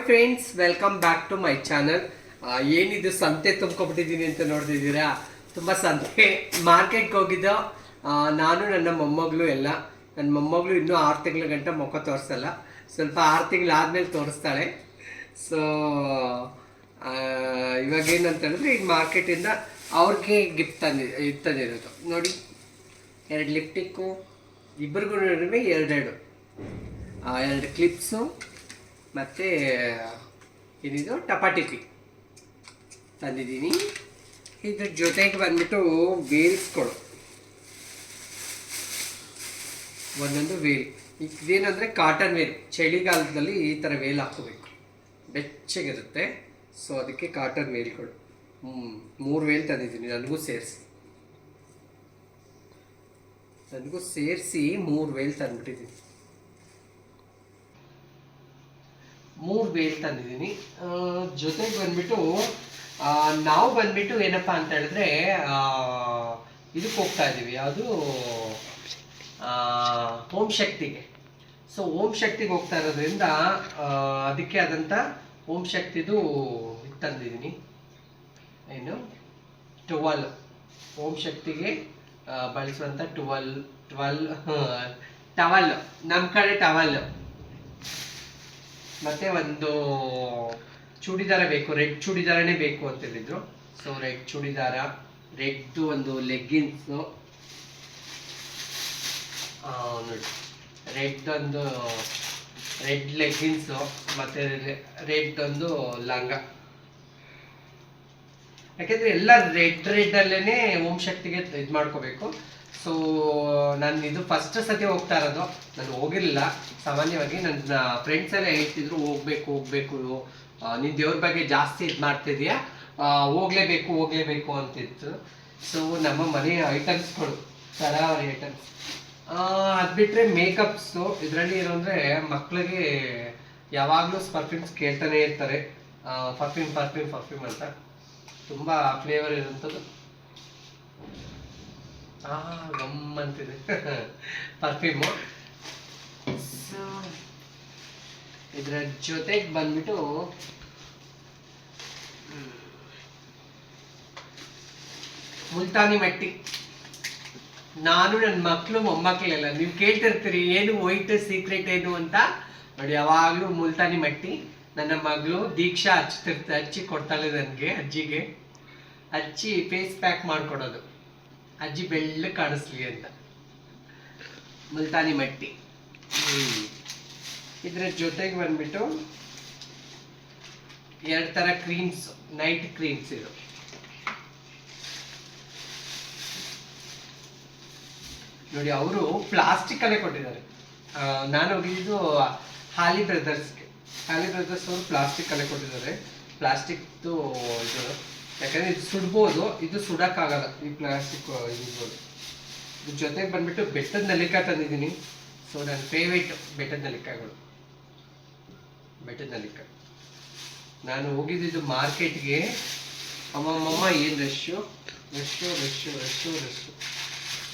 Friends, welcome back to my channel. ಏನಿದು ಸಂತೆ ತುಂಬ್ಕೊಬಿಟ್ಟಿದ್ದೀನಿ ಅಂತ ನೋಡ್ತಿದ್ದೀರಾ. ತುಂಬ ಸಂತೆ ಮಾರ್ಕೆಟ್ಗೆ ಹೋಗಿದ್ದೋ ನಾನು ನನ್ನ ಮೊಮ್ಮಗಳು ಎಲ್ಲ. ನನ್ನ ಮೊಮ್ಮಗಳು ಇನ್ನೂ 6 ತಿಂಗಳ ಗಂಟ ಮುಖ ತೋರಿಸಲ್ಲ, ಸ್ವಲ್ಪ 6 ತಿಂಗಳಾದ್ಮೇಲೆ ತೋರಿಸ್ತಾಳೆ. ಸೊ ಇವಾಗ ಏನಂತ ಹೇಳಿದ್ರೆ, ಈಗ ಮಾರ್ಕೆಟಿಂದ ಅವ್ರಿಗೆ ಗಿಫ್ಟ್ ತಂದಿರೋದು ನೋಡಿ. 2 ಲಿಪ್ಟಿಕ್ಕು, ಇಬ್ಬರಿಗೂ ಎರಡೆರಡು ಕ್ಲಿಪ್ಸು, ಮತ್ತು ಏನಿದು ಟಪಾಟಿಕಿ ತಂದಿದ್ದೀನಿ. ಇದ್ರ ಜೊತೆಗೆ ಬಂದ್ಬಿಟ್ಟು ವೇಲ್ಸ್ಗಳು, ಒಂದೊಂದು ವೇಲ್. ಇದೇನಂದರೆ cotton veil. ಚಳಿಗಾಲದಲ್ಲಿ ಈ ಥರ ವೇಲ್ ಹಾಕೋಬೇಕು, ಬೆಚ್ಚಗಿರುತ್ತೆ. ಸೊ ಅದಕ್ಕೆ ಕಾಟನ್ ವೇಲ್ಗಳು 3 ವೇಲ್ ತಂದಿದ್ದೀನಿ. ನನಗೂ ಸೇರಿಸಿ 3 ವೇಲ್ ತಂದುಬಿಟ್ಟಿದ್ದೀನಿ. 3 ವೇಲ್ ತಂದಿದ್ದೀನಿ. ಜೊತೆಗೆ ಬಂದ್ಬಿಟ್ಟು ನಾವು ಬಂದ್ಬಿಟ್ಟು ಏನಪ್ಪ ಅಂತ ಹೇಳಿದ್ರೆ, ಇದಕ್ಕೆ ಹೋಗ್ತಾ ಇದ್ದೀವಿ, ಯಾವುದು ಓಂ ಶಕ್ತಿಗೆ. ಸೊ ಓಂ ಶಕ್ತಿಗೆ ಹೋಗ್ತಾ ಇರೋದ್ರಿಂದ ಅದಕ್ಕೆ ಆದಂಥ ಓಂ ಶಕ್ತಿದು ಇದು ತಂದಿದ್ದೀನಿ. ಏನು ಟವಲ್, ಓಂ ಶಕ್ತಿಗೆ ಬಳಸುವಂಥ ಟವಲ್, ನಮ್ಮ ಕಡೆ ಟವಲ್. ಮತ್ತೆ ಒಂದು ಚೂಡಿದಾರ ಬೇಕು, ರೆಡ್ ಚೂಡಿದಾರನೇ ಬೇಕು ಅಂತ ಹೇಳಿದ್ರು. ಸೊ ರೆಡ್ ಚೂಡಿದಾರ, ರೆಡ್ ಒಂದು ಲೆಗ್ಗಿನ್ಸು ನೋಡಿ, ರೆಡ್ ಲೆಗ್ಗಿನ್ಸು, ಮತ್ತೆ ರೆಡ್ ಒಂದು ಲಂಗ. ಯಾಕೆಂದ್ರೆ ಎಲ್ಲ ರೆಡ್ ಅಲ್ಲೇನೆ ಓಂ ಶಕ್ತಿಗೆ ಇದು ಮಾಡ್ಕೋಬೇಕು. ಸೊ ನಾನು ಇದು ಫಸ್ಟ್ ಸತಿ ಹೋಗ್ತಾ ಇರೋದು, ನಾನು ಹೋಗಿರಲಿಲ್ಲ. ಸಾಮಾನ್ಯವಾಗಿ ನನ್ನ ಫ್ರೆಂಡ್ಸ್ ಎಲ್ಲ ಹೇಳ್ತಿದ್ರು, ಹೋಗ್ಬೇಕು ನೀನು ದೇವ್ರ ಬಗ್ಗೆ ಜಾಸ್ತಿ ಇದು ಮಾಡ್ತಿದ್ಯಾ, ಹೋಗ್ಲೇಬೇಕು ಅಂತಿತ್ತು. ಸೊ ನಮ್ಮ ಮನೆಯ ಐಟಮ್ಸ್ಗಳು, ತರಾವರಿ ಐಟಮ್ಸ್. ಅದು ಬಿಟ್ಟರೆ ಮೇಕಪ್ಸು. ಇದರಲ್ಲಿ ಏನು ಅಂದರೆ, ಮಕ್ಕಳಿಗೆ ಯಾವಾಗಲೂ ಪರ್ಫ್ಯೂಮ್ಸ್ ಕೇಳ್ತಾನೆ ಇರ್ತಾರೆ. ಪರ್ಫ್ಯೂಮ್ ಅಂತ ತುಂಬ ಫ್ಲೇವರ್ ಇರುವಂಥದ್ದು. ಗಮ್ಮಂತಿದೆ ಪರ್ಫ್ಯೂಮು. ಇದರ ಜೊತೆಗೆ ಬಂದ್ಬಿಟ್ಟು ಮುಲ್ತಾನಿ ಮಟ್ಟಿ. ನಾನು ನನ್ನ ಮಕ್ಕಳು ಮೊಮ್ಮಕ್ಕಳೆಲ್ಲ ನೀವು ಕೇಳ್ತಿರ್ತೀರಿ, ಏನು ವೈಟ್ ಸೀಕ್ರೆಟ್ ಏನು ಅಂತ. ನೋಡಿ, ಯಾವಾಗಲೂ ಮುಲ್ತಾನಿ ಮಟ್ಟಿ. ನನ್ನ ಮಗಳು ದೀಕ್ಷಾ ಹಚ್ಚಿ ಕೊಡ್ತಾಳೆ ನನಗೆ, ಅಜ್ಜಿಗೆ ಹಚ್ಚಿ ಫೇಸ್ ಪ್ಯಾಕ್ ಮಾಡಿಕೊಡೋದು, ಅಜ್ಜಿ ಬೆಳ್ಳಗೆ ಕಾಣಿಸ್ಲಿ ಅಂತ. ಮುಲ್ತಾನಿ ಮಟ್ಟಿ. ಇದರ ಜೊತೆಗೆ ಬಂದ್ಬಿಟ್ಟು 2 ಥರ ಕ್ರೀಮ್ಸ್, ನೈಟ್ ಕ್ರೀಮ್ಸ್. ಇದು ನೋಡಿ, ಅವರು ಪ್ಲಾಸ್ಟಿಕ್ ಅಲ್ಲೇ ಕೊಟ್ಟಿದ್ದಾರೆ. ನಾನು ಹೋಗಿದ್ದು ಹಾಲಿ ಬ್ರದರ್ಸ್ ಅವರು ಪ್ಲಾಸ್ಟಿಕ್ ಅಲ್ಲೇ ಕೊಟ್ಟಿದ್ದಾರೆ. ಪ್ಲಾಸ್ಟಿಕ್ದು ಇದು, ಯಾಕಂದ್ರೆ ಇದು ಸುಡ್ಬೋದು, ಇದು ಸುಡಕ್ಕಾಗಲ್ಲ, ಈ ಪ್ಲಾಸ್ಟಿಕ್ ಇರ್ಬೋದು. ಇದ್ರ ಜೊತೆಗೆ ಬಂದ್ಬಿಟ್ಟು ಬೆಟ್ಟದ ನೆಲ್ಲಿಕಾಯಿ ತಂದಿದ್ದೀನಿ. ಸೊ ನನ್ನ ಫೇವ್ರೇಟ್ ಬೆಟ್ಟದ ನೆಲ್ಲಿಕಾಯಿ. ನಾನು ಹೋಗಿದ್ದು ಮಾರ್ಕೆಟ್ಗೆ, ಅಮ್ಮಮ್ಮ ಏನು ರಶ್ಶು.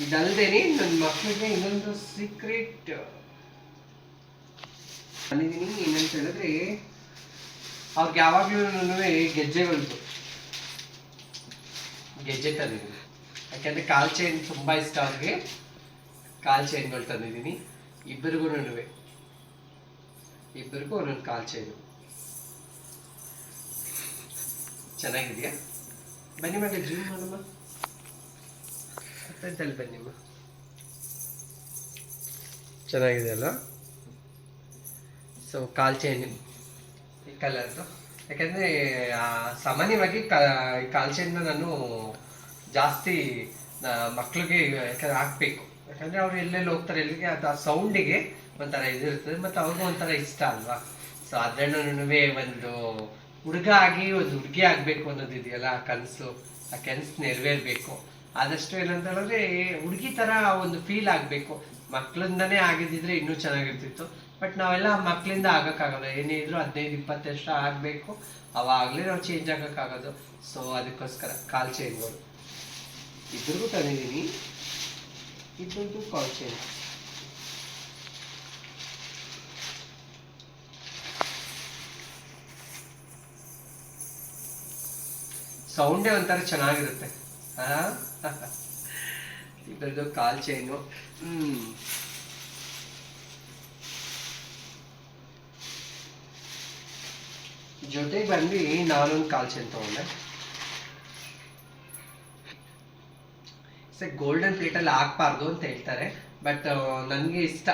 ಇದಲ್ದೇನೆ ನನ್ನ ಮಕ್ಕಳಿಗೆ ಇನ್ನೊಂದು ಸೀಕ್ರೆಟ್ ತಂದಿದ್ದೀನಿ. ಏನಂತ ಹೇಳಿದ್ರೆ, ಅವ್ರಿಗೆ ಯಾವಾಗ್ಲೂ ಗೆಜ್ಜೆ ತಂದಿದ್ದೀನಿ. ಯಾಕಂದ್ರೆ ಕಾಲ್ ಚೈನ್ ತುಂಬಾ ಇಷ್ಟ ಅವ್ರಿಗೆ. ಕಾಲ್ ಚೈನ್ಗಳು ತಂದಿದ್ದೀನಿ ಇಬ್ಬರಿಗೂ ಒಂದೊಂದು ಕಾಲ್ ಚೈನು. ಚೆನ್ನಾಗಿದೆಯಾ? ಬನ್ನಿ ಮಗ, ಜಿಮ್ ಮಾಡಮ್ಮ, ಬನ್ನಿಮ್ಮ. ಚೆನ್ನಾಗಿದೆ ಅಲ್ಲ? ಸೊ ಕಾಲ್ ಚೈನ್ ಈ ಕಲರ್ದು. ಯಾಕಂದರೆ ಸಾಮಾನ್ಯವಾಗಿ ಕಾಲ್ ಚೈನ್ನ ನಾನು ಜಾಸ್ತಿ ಮಕ್ಳಿಗೆ ಯಾಕಂದ್ರೆ ಹಾಕ್ಬೇಕು. ಯಾಕಂದರೆ ಅವ್ರು ಎಲ್ಲೆಲ್ಲಿ ಹೋಗ್ತಾರೆ, ಎಲ್ಲಿಗೆ ಅದು ಆ ಸೌಂಡಿಗೆ ಒಂಥರ ಇದಿರ್ತದೆ, ಮತ್ತು ಅವ್ರಿಗೂ ಒಂಥರ ಇಷ್ಟ ಅಲ್ವಾ. ಸೊ ಅದನ್ನು ಒಂದು ಹುಡುಗ ಆಗಿ ಒಂದು ಹುಡುಗಿ ಆಗಬೇಕು ಅನ್ನೋದು ಇದೆಯಲ್ಲ, ಆ ಕನಸು ನೆರವೇರಬೇಕು. ಆದಷ್ಟು ಏನಂತ ಹೇಳಿದ್ರೆ, ಹುಡುಗಿ ಥರ ಒಂದು ಫೀಲ್ ಆಗಬೇಕು. ಮಕ್ಕಳಿಂದನೇ ಆಗಿದ್ದಿದ್ರೆ ಇನ್ನೂ ಚೆನ್ನಾಗಿರ್ತಿತ್ತು. ಬಟ್ ನಾವೆಲ್ಲ ಮಕ್ಕಳಿಂದ ಆಗೋಕ್ಕಾಗಲ್ಲ. ಏನೇ ಇದ್ರು 15-20 ವರ್ಷ ಆಗಬೇಕು, ಅವಾಗಲೇ ನಾವು ಚೇಂಜ್ ಆಗೋಕ್ಕಾಗೋದು. ಸೊ ಅದಕ್ಕೋಸ್ಕರ ಕಾಲ್ ಚೈನ್ಗಳು ಇಬ್ಬರಿಗೂ ತಂದಿದ್ದೀನಿ. ಇದೊಂದು ಕಾಲ್ ಚೈನ್. ಸೌಂಡೇ ಒಂಥರ ಚೆನ್ನಾಗಿರುತ್ತೆ. ಇದ್ರದ್ದು ಕಾಲ್ ಚೈನು. ಜೊತೆಗೆ ಬಂದು ನಾನೊಂದು ಕಾಲ್ ಚೈನ್ ತಗೊಂಡೆ. ಗೋಲ್ಡನ್ ಪ್ಲೇಟಲ್ಲಿ ಹಾಕ್ಬಾರ್ದು ಅಂತ ಹೇಳ್ತಾರೆ, ಬಟ್ ನನಗೆ ಇಷ್ಟ,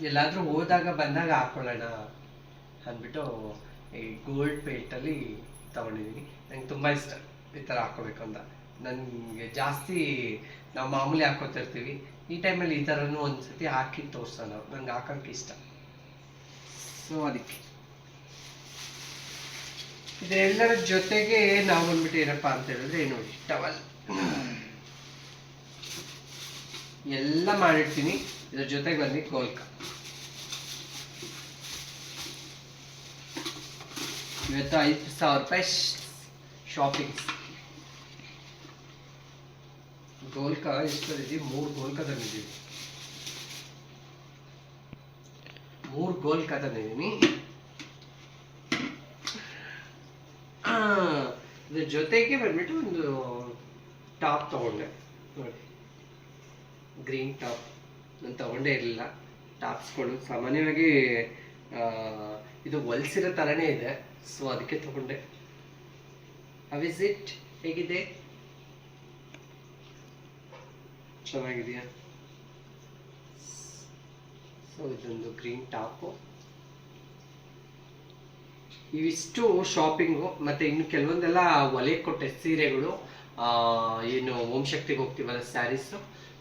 ಎಲ್ಲಾದ್ರೂ ಹೋದಾಗ ಬಂದಾಗ ಹಾಕೊಳ್ಳೋಣ ಅಂದ್ಬಿಟ್ಟು ಈ ಗೋಲ್ಡ್ ಪ್ಲೇಟಲ್ಲಿ ತಗೊಂಡಿದ್ದೀನಿ. ನಂಗೆ ತುಂಬ ಇಷ್ಟ ಈ ಥರ ಹಾಕೋಬೇಕು ಅಂತ. ನನಗೆ ಜಾಸ್ತಿ ನಾವು ಮಾಮೂಲಿ ಹಾಕೋತಿರ್ತೀವಿ, ಈ ಟೈಮಲ್ಲಿ ಈ ಥರನೂ ಒಂದ್ಸತಿ ಹಾಕಿ ತೋರಿಸೋಣ, ನಂಗೆ ಹಾಕೋಕ್ಕೆ ಇಷ್ಟ. ಸೊ ಅದಕ್ಕೆ ಇದೆಲ್ಲರ ಜೊತೆಗೆ ನಾವು ಬಂದ್ಬಿಟ್ಟು ಏನಪ್ಪಾ ಅಂತ ಹೇಳಿದ್ರೆ ನೋಡಿ, ಟವಲ್ ಎಲ್ಲ ಮಾಡಿರ್ತೀನಿ. ಇದ್ರ ಜೊತೆಗೆ ಬಂದು ಗೋಲ್ಕ. ಇವತ್ತು 5,000 ರೂಪಾಯಿ ಶಾಪಿಂಗ್. ಗೋಲ್ಕ ಎಷ್ಟು ತಂದಿದ್ದೀವಿ? 3 ಗೋಲ್ಕ ತಂದಿದ್ದೀವಿ. 3 ಗೋಲ್ಕ ತಂದಿದ್ದೀನಿ. ಇದ್ರ ಜೊತೆಗೆ ಬಂದ್ಬಿಟ್ಟು ಒಂದು ಟಾಪ್ ತಗೊಂಡೆ ನೋಡಿ, ಗ್ರೀನ್ ಟಾಪ್. ನಾನು ತಗೊಂಡೇ ಇರಲಿಲ್ಲ ಟಾಪ್ಸ್ಗಳು. ಸಾಮಾನ್ಯವಾಗಿ ಇದು ಹೊಲ್ಸಿರೋ ಥರನೇ ಇದೆ, ಸೊ ಅದಕ್ಕೆ ತಗೊಂಡೆ. ವಿಸಿಟ್ ಹೇಗಿದೆ? ಚೆನ್ನಾಗಿದೆಯಾ? ಸೊ ಇದೊಂದು ಗ್ರೀನ್ ಟಾಪು. ಇವಿಷ್ಟು ಶಾಪಿಂಗು. ಮತ್ತೆ ಇನ್ನು ಕೆಲವೊಂದೆಲ್ಲ ಒಲೆ ಕೊಟ್ಟೆ ಸೀರೆಗಳು. ಏನು ಓಂ ಶಕ್ತಿಗೆ ಹೋಗ್ತೀವಲ್ಲ ಸ್ಯಾರೀಸು,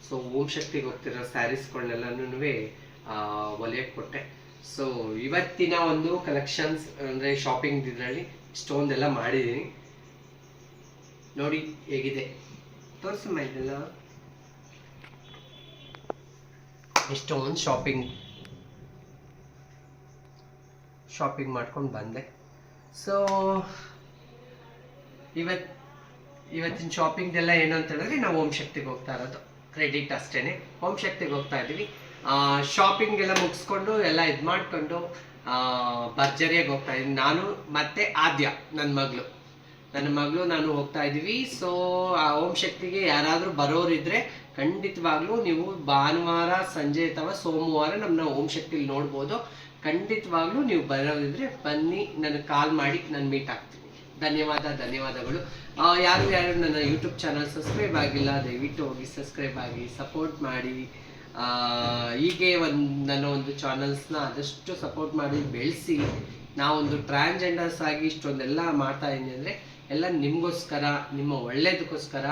ಸೊ ಓಂ ಶಕ್ತಿಗೆ ಹೋಗ್ತಿರೋ ಸ್ಯಾರೀಸ್ಗಳನ್ನೆಲ್ಲನೂ ಒಲೆಯಕ್ಕೆ ಕೊಟ್ಟೆ. ಸೊ ಇವತ್ತಿನ ಒಂದು ಕಲೆಕ್ಷನ್ಸ್ ಅಂದರೆ ಶಾಪಿಂಗ್ ಇದರಲ್ಲಿ ಇಷ್ಟೊಂದೆಲ್ಲ ಮಾಡಿದ್ದೀನಿ ನೋಡಿ. ಹೇಗಿದೆ ತೋರಿಸಮ್ಮ ಇದೆಲ್ಲ. ಇಷ್ಟೊಂದು ಶಾಪಿಂಗ್ ಮಾಡ್ಕೊಂಡು ಬಂದೆ. ಸೊ ಇವತ್ತಿನ ಶಾಪಿಂಗ್ದೆಲ್ಲ ಏನು ಅಂತ ಹೇಳಿದ್ರೆ, ನಾವು ಓಂ ಶಕ್ತಿಗೆ ಹೋಗ್ತಾ ಇರೋದು, ಕ್ರೆಡಿಟ್ ಅಷ್ಟೇನೆ. ಓಂ ಶಕ್ತಿಗೆ ಹೋಗ್ತಾ ಇದ್ದೀವಿ. ಶಾಪಿಂಗ್ ಎಲ್ಲ ಮುಗಿಸ್ಕೊಂಡು ಎಲ್ಲ ಇದು ಮಾಡ್ಕೊಂಡು ಭರ್ಜರಿಯಾಗಿ ಹೋಗ್ತಾ ಇದ್ದೀನಿ. ನಾನು ಮತ್ತೆ ಆದ್ಯ, ನನ್ನ ಮಗಳು ನಾನು ಹೋಗ್ತಾ ಇದ್ದೀವಿ. ಸೊ ಆ ಓಂ ಶಕ್ತಿಗೆ ಯಾರಾದರೂ ಬರೋರಿದ್ರೆ ಖಂಡಿತವಾಗ್ಲೂ ನೀವು ಭಾನುವಾರ ಸಂಜೆ ಅಥವಾ ಸೋಮವಾರ ನಮ್ಮನ್ನ ಓಂ ಶಕ್ತಿಲಿ ನೋಡ್ಬೋದು. ಖಂಡಿತವಾಗ್ಲೂ ನೀವು ಬರೋದಿದ್ರೆ ಬನ್ನಿ, ನನಗೆ ಕಾಲ್ ಮಾಡಿ, ನಾನು ಮೀಟ್ ಆಗ್ತೀನಿ. ಧನ್ಯವಾದಗಳು. ಯಾರು ನನ್ನ ಯೂಟ್ಯೂಬ್ ಚಾನಲ್ ಸಬ್ಸ್ಕ್ರೈಬ್ ಆಗಿಲ್ಲ, ದಯವಿಟ್ಟು ಹೋಗಿ ಸಬ್ಸ್ಕ್ರೈಬ್ ಆಗಿ ಸಪೋರ್ಟ್ ಮಾಡಿ. ಹೀಗೆ ನನ್ನ ಒಂದು ಚಾನಲ್ಸ್ನ ಆದಷ್ಟು ಸಪೋರ್ಟ್ ಮಾಡಿ ಬೆಳೆಸಿ. ನಾವೊಂದು ಟ್ರಾನ್ಸ್ಜೆಂಡರ್ಸ್ ಆಗಿ ಇಷ್ಟೊಂದೆಲ್ಲ ಮಾಡ್ತಾ ಇದ್ದೀನಿ ಅಂದರೆ ಎಲ್ಲ ನಿಮಗೋಸ್ಕರ, ನಿಮ್ಮ ಒಳ್ಳೇದಕ್ಕೋಸ್ಕರ.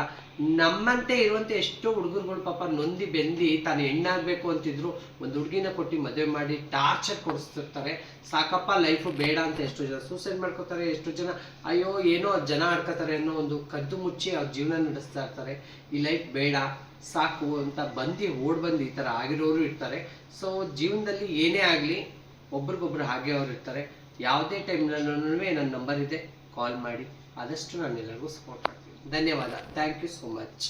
ನಮ್ಮಂತೆ ಇರುವಂತೆ ಎಷ್ಟೋ ಹುಡುಗರುಗಳು ಪಾಪ ನೊಂದಿ ಬೆಂದಿ ತಾನು ಹೆಣ್ಣಾಗಬೇಕು ಅಂತಿದ್ರು ಒಂದು ಹುಡುಗಿನ ಕೊಟ್ಟು ಮದುವೆ ಮಾಡಿ ಟಾರ್ಚರ್ ಕೊಡಿಸ್ತಿರ್ತಾರೆ. ಸಾಕಪ್ಪ ಲೈಫು ಬೇಡ ಅಂತ ಎಷ್ಟೋ ಜನ ಸೂಸೈಡ್ ಮಾಡ್ಕೋತಾರೆ. ಎಷ್ಟೋ ಜನ ಅಯ್ಯೋ ಏನೋ ಜನ ಆಡ್ಕೋತಾರೆ ಅನ್ನೋ ಒಂದು ಕದ್ದು ಮುಚ್ಚಿ ಅವ್ರ ಜೀವನ ನಡೆಸ್ತಾ ಇರ್ತಾರೆ. ಈ ಲೈಫ್ ಬೇಡ ಸಾಕು ಅಂತ ಓಡ್ಬಂದು ಈ ಥರ ಆಗಿರೋರು ಇರ್ತಾರೆ. ಸೊ ಜೀವನದಲ್ಲಿ ಏನೇ ಆಗಲಿ ಒಬ್ರಿಗೊಬ್ರು ಹಾಗೆ ಅವ್ರು ಇರ್ತಾರೆ. ಯಾವುದೇ ಟೈಮ್ನಲ್ಲೂ ನನ್ನ ನಂಬರ್ ಇದೆ, ಕಾಲ್ ಮಾಡಿ. ಆದಷ್ಟು ನಾನು ಎಲ್ಲರಿಗೂ ಸಪೋರ್ಟ್ ಮಾಡ್ತೀನಿ. ಧನ್ಯವಾದ. Thank you so much.